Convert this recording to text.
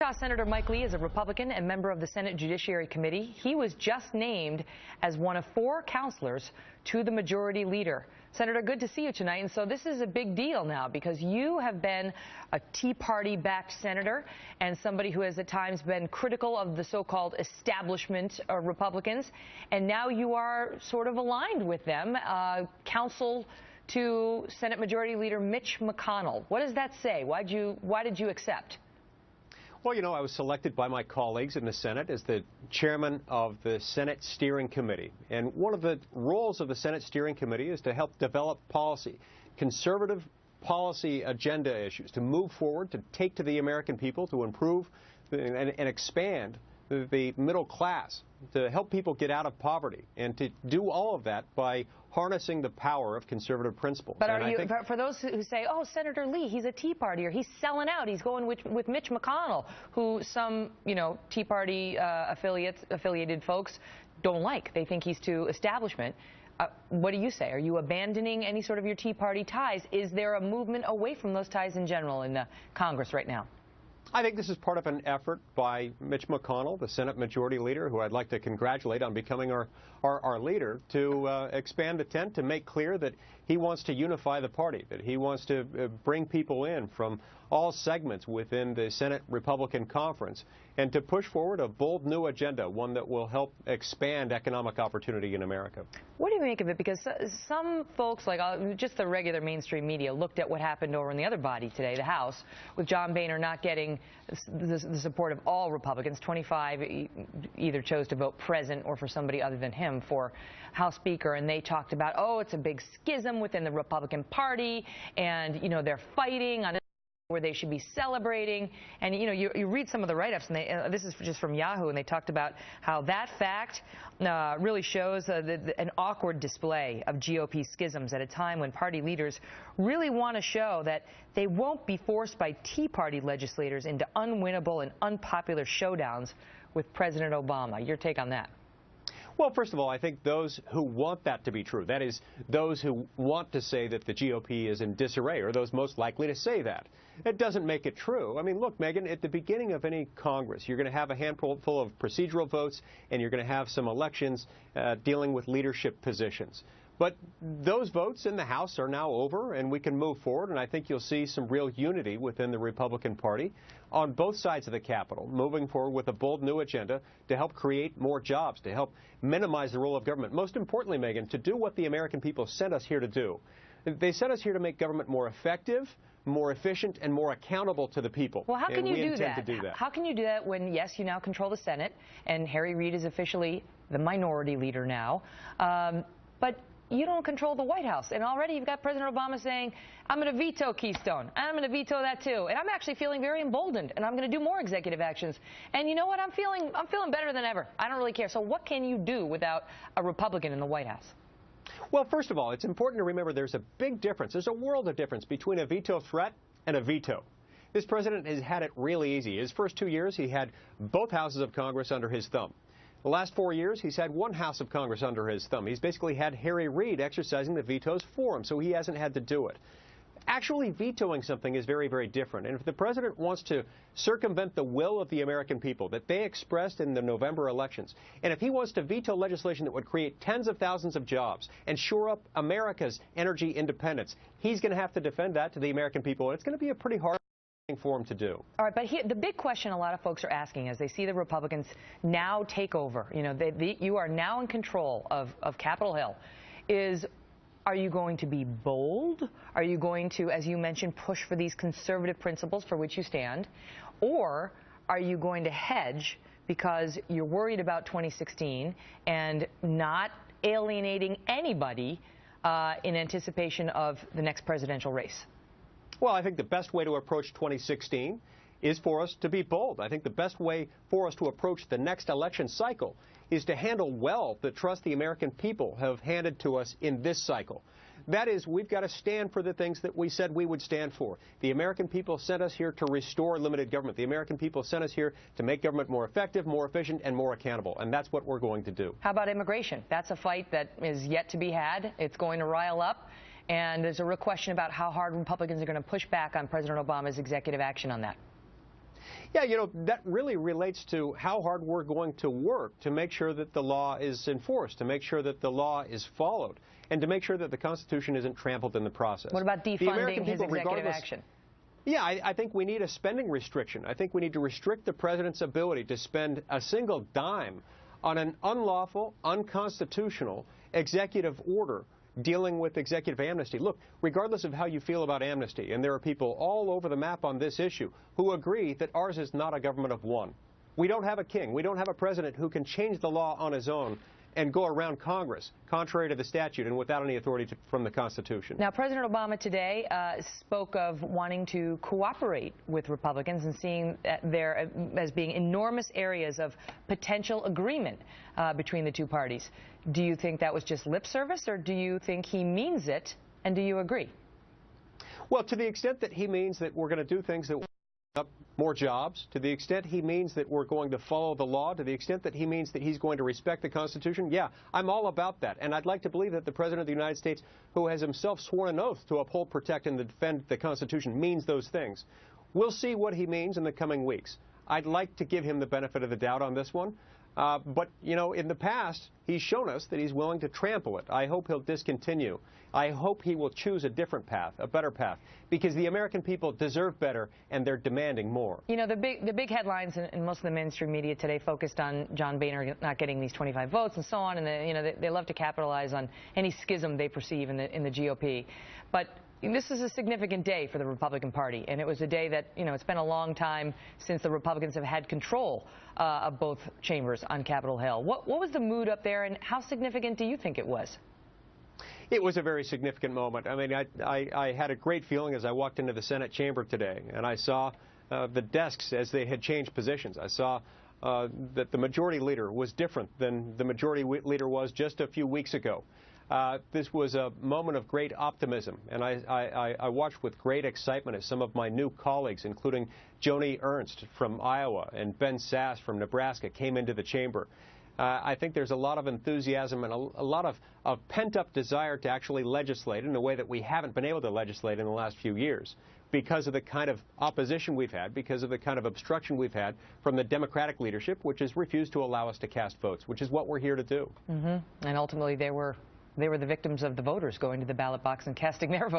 Utah Senator Mike Lee is a Republican and member of the Senate Judiciary Committee. He was just named as one of 4 counselors to the majority leader. Senator, good to see you tonight. And so this is a big deal now because you have been a Tea Party-backed senator and somebody who has at times been critical of the so-called establishment Republicans. And now you are sort of aligned with them, counsel to Senate Majority Leader Mitch McConnell. What does that say? Why did you accept? Well, you know, I was selected by my colleagues in the Senate as the chairman of the Senate Steering Committee. And one of the roles of the Senate Steering Committee is to help develop policy, conservative policy agenda issues, to move forward, to take to the American people, to improve and expand the middle class, to help people get out of poverty, and to do all of that by harnessing the power of conservative principles. But are you, for those who say, oh, Senator Lee, he's a Tea Party, or he's selling out, he's going with Mitch McConnell, who some, you know, Tea Party affiliated folks don't like. They think he's too establishment. What do you say? Are you abandoning any sort of your Tea Party ties? Is there a movement away from those ties in general in the Congress right now? I think this is part of an effort by Mitch McConnell, the Senate Majority Leader, who I'd like to congratulate on becoming our leader, to expand the tent, to make clear that he wants to unify the party, that he wants to bring people in from all segments within the Senate Republican Conference, and to push forward a bold new agenda, one that will help expand economic opportunity in America. What do you make of it? Because some folks, like just the regular mainstream media, looked at what happened over in the other body today, the House, with John Boehner not getting the support of all Republicans. 25 either chose to vote present or for somebody other than him for House Speaker, and they talked about, oh, it's a big schism within the Republican Party, and, you know, they're fighting on where they should be celebrating. And, you know, you read some of the write-ups, and this is just from Yahoo, and they talked about how that fact really shows an awkward display of GOP schisms at a time when party leaders really want to show that they won't be forced by Tea Party legislators into unwinnable and unpopular showdowns with President Obama. Your take on that? Well, first of all, I think those who want that to be true, that is, those who want to say that the GOP is in disarray, are those most likely to say that. It doesn't make it true. I mean, look, Megyn, at the beginning of any Congress, you're going to have a handful of procedural votes, and you're going to have some elections dealing with leadership positions. But those votes in the House are now over, and we can move forward, and I think you'll see some real unity within the Republican Party on both sides of the Capitol, moving forward with a bold new agenda to help create more jobs, to help minimize the role of government. Most importantly, Megyn, to do what the American people sent us here to do. They sent us here to make government more effective, more efficient, and more accountable to the people. Well, how can you do that? To do that? How can you do that when, yes, you now control the Senate, and Harry Reid is officially the minority leader now, but you don't control the White House, and already you've got President Obama saying, I'm going to veto Keystone, and I'm going to veto that too, and I'm actually feeling very emboldened, and I'm going to do more executive actions. And you know what? I'm feeling better than ever. I don't really care. So what can you do without a Republican in the White House? Well, first of all, it's important to remember there's a big difference. There's a world of difference between a veto threat and a veto. This president has had it really easy. His first 2 years, he had both houses of Congress under his thumb. The last 4 years, he's had one House of Congress under his thumb. He's basically had Harry Reid exercising the vetoes for him, so he hasn't had to do it. Actually vetoing something is very, very different. And if the president wants to circumvent the will of the American people that they expressed in the November elections, and if he wants to veto legislation that would create tens of thousands of jobs and shore up America's energy independence, he's going to have to defend that to the American people, and it's going to be a pretty hard for him to do. All right, but here, the big question a lot of folks are asking as they see the Republicans now take over, you know, you are now in control of Capitol Hill, is, are you going to be bold? Are you going to, as you mentioned, push for these conservative principles for which you stand? Or are you going to hedge because you're worried about 2016 and not alienating anybody in anticipation of the next presidential race? Well, I think the best way to approach 2016 is for us to be bold. I think the best way for us to approach the next election cycle is to handle well the trust the American people have handed to us in this cycle. That is, we've got to stand for the things that we said we would stand for. The American people sent us here to restore limited government. The American people sent us here to make government more effective, more efficient, and more accountable. And that's what we're going to do. How about immigration? That's a fight that is yet to be had. It's going to rile up. And there's a real question about how hard Republicans are going to push back on President Obama's executive action on that. Yeah, that really relates to how hard we're going to work to make sure that the law is enforced, to make sure that the law is followed, and to make sure that the Constitution isn't trampled in the process. What about defunding his executive action? Yeah, I think we need a spending restriction. I think we need to restrict the president's ability to spend a single dime on an unlawful, unconstitutional executive order dealing with executive amnesty. Look, regardless of how you feel about amnesty, and there are people all over the map on this issue who agree that ours is not a government of one. We don't have a king. We don't have a president who can change the law on his own and go around Congress, contrary to the statute and without any authority from the Constitution. Now, President Obama today spoke of wanting to cooperate with Republicans and seeing there as being enormous areas of potential agreement between the two parties. Do you think that was just lip service, or do you think he means it, and do you agree? Well, to the extent that he means that we're going to do things that up more jobs, to the extent he means that we're going to follow the law, to the extent that he means that he's going to respect the Constitution, yeah, I'm all about that. And I'd like to believe that the President of the United States, who has himself sworn an oath to uphold, protect, and defend the Constitution, means those things. We'll see what he means in the coming weeks. I'd like to give him the benefit of the doubt on this one. But, in the past, he's shown us that he's willing to trample it. I hope he'll discontinue. I hope he will choose a different path, a better path, because the American people deserve better, and they're demanding more. The big headlines in most of the mainstream media today focused on John Boehner not getting these 25 votes and so on, and they love to capitalize on any schism they perceive in the GOP. But this is a significant day for the Republican Party, and it was a day that, it's been a long time since the Republicans have had control of both chambers on Capitol Hill. What was the mood up there, and how significant do you think it was? It was a very significant moment. I mean, I had a great feeling as I walked into the Senate chamber today, and I saw the desks as they had changed positions. I saw that the majority leader was different than the majority leader was just a few weeks ago. This was a moment of great optimism, and I watched with great excitement as some of my new colleagues, including Joni Ernst from Iowa and Ben Sass from Nebraska, came into the chamber. I think there's a lot of enthusiasm and a lot of pent-up desire to actually legislate in a way that we haven't been able to legislate in the last few years because of the kind of opposition we've had, because of the kind of obstruction we've had from the Democratic leadership, which has refused to allow us to cast votes, which is what we're here to do. And ultimately, they were the victims of the voters going to the ballot box and casting their vote.